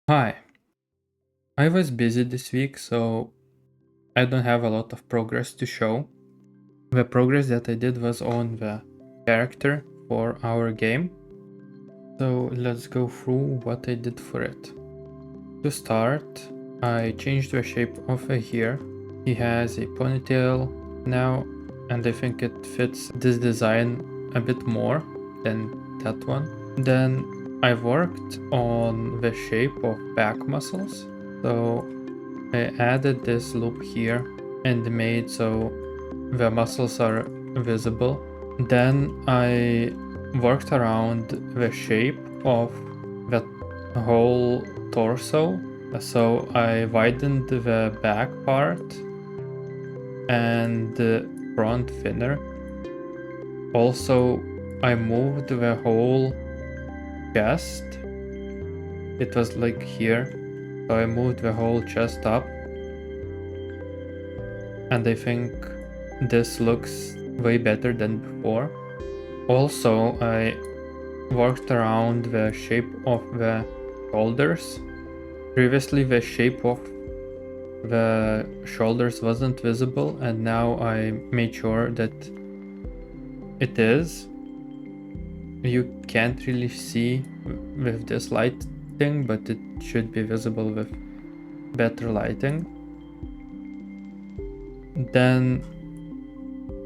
Hi, I was busy this week, so I don't have a lot of progress to show. The progress that I did was on the character for our game. So let's go through what I did for it. To start, I changed the shape of a hair. He has a ponytail now, and I think it fits this design a bit more than that one. Then I worked on the shape of back muscles. So I added this loop here and made so the muscles are visible. Then I worked around the shape of the whole torso. So I widened the back part and the front thinner. Also, I moved the whole chest. It was like here. So I moved the whole chest up. And I think this looks way better than before. Also, I worked around the shape of the shoulders. Previously, the shape of the shoulders wasn't visible, and now I made sure that it is. You can't really see with this lighting, but it should be visible with better lighting. Then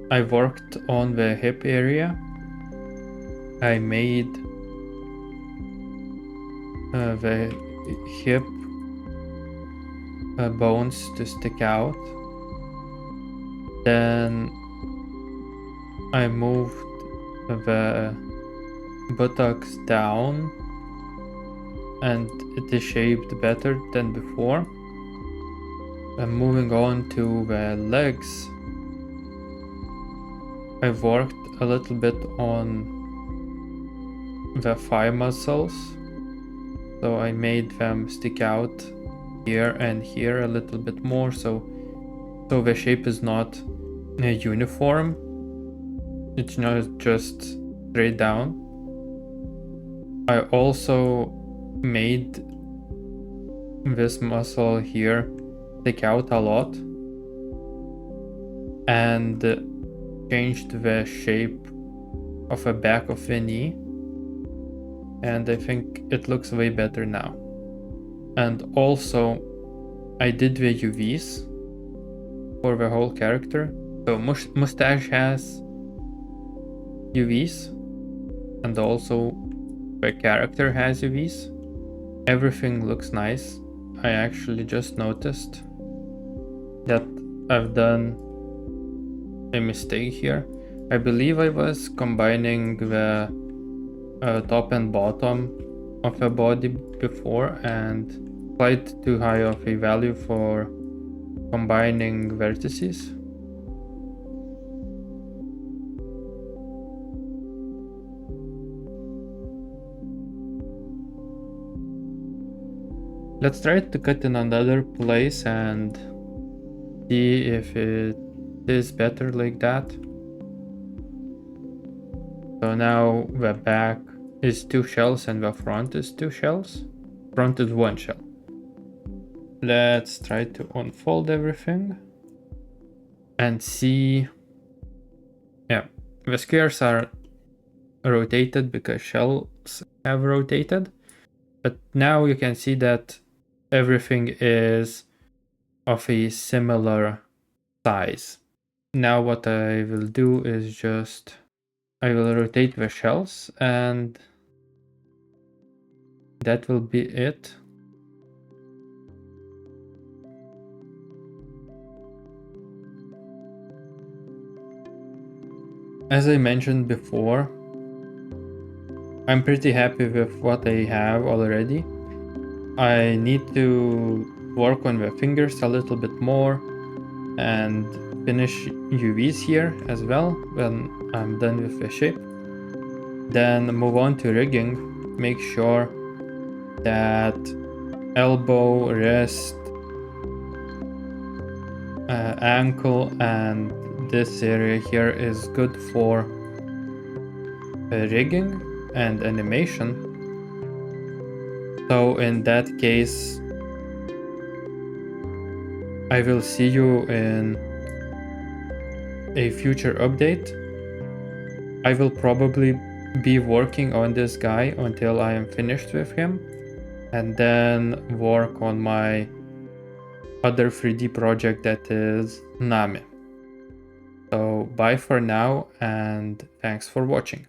I worked on the hip area. I made the hip bones to stick out. Then I moved the buttocks down and it is shaped better than before. And moving on to the legs, I worked a little bit on the thigh muscles. So I made them stick out here and here a little bit more, so the shape is not uniform. It's not just straight down. I also made this muscle here stick out a lot and changed the shape of the back of the knee, and I think it looks way better now. And also I did the UVs for the whole character. So mustache has UVs, and also the character has UVs. Everything looks nice. I actually just noticed that I've done a mistake here. I believe I was combining the top and bottom of a body before and applied too high of a value for combining vertices. Let's try to cut in another place and see if it is better like that. So now the back is 2 shells and the front is 2 shells. Front is 1 shell. Let's try to unfold everything and see. Yeah, the squares are rotated because shells have rotated. But now you can see that everything is of a similar size. Now what I will do is just I will rotate the shells and that will be it. As I mentioned before, I'm pretty happy with what I have already. I need to work on the fingers a little bit more and finish UVs here as well when I'm done with the shape. Then move on to rigging. Make sure that elbow, wrist, ankle and this area here is good for rigging and animation. So in that case, I will see you in a future update. I will probably be working on this guy until I am finished with him, and then work on my other 3D project that is Name. So bye for now, and thanks for watching.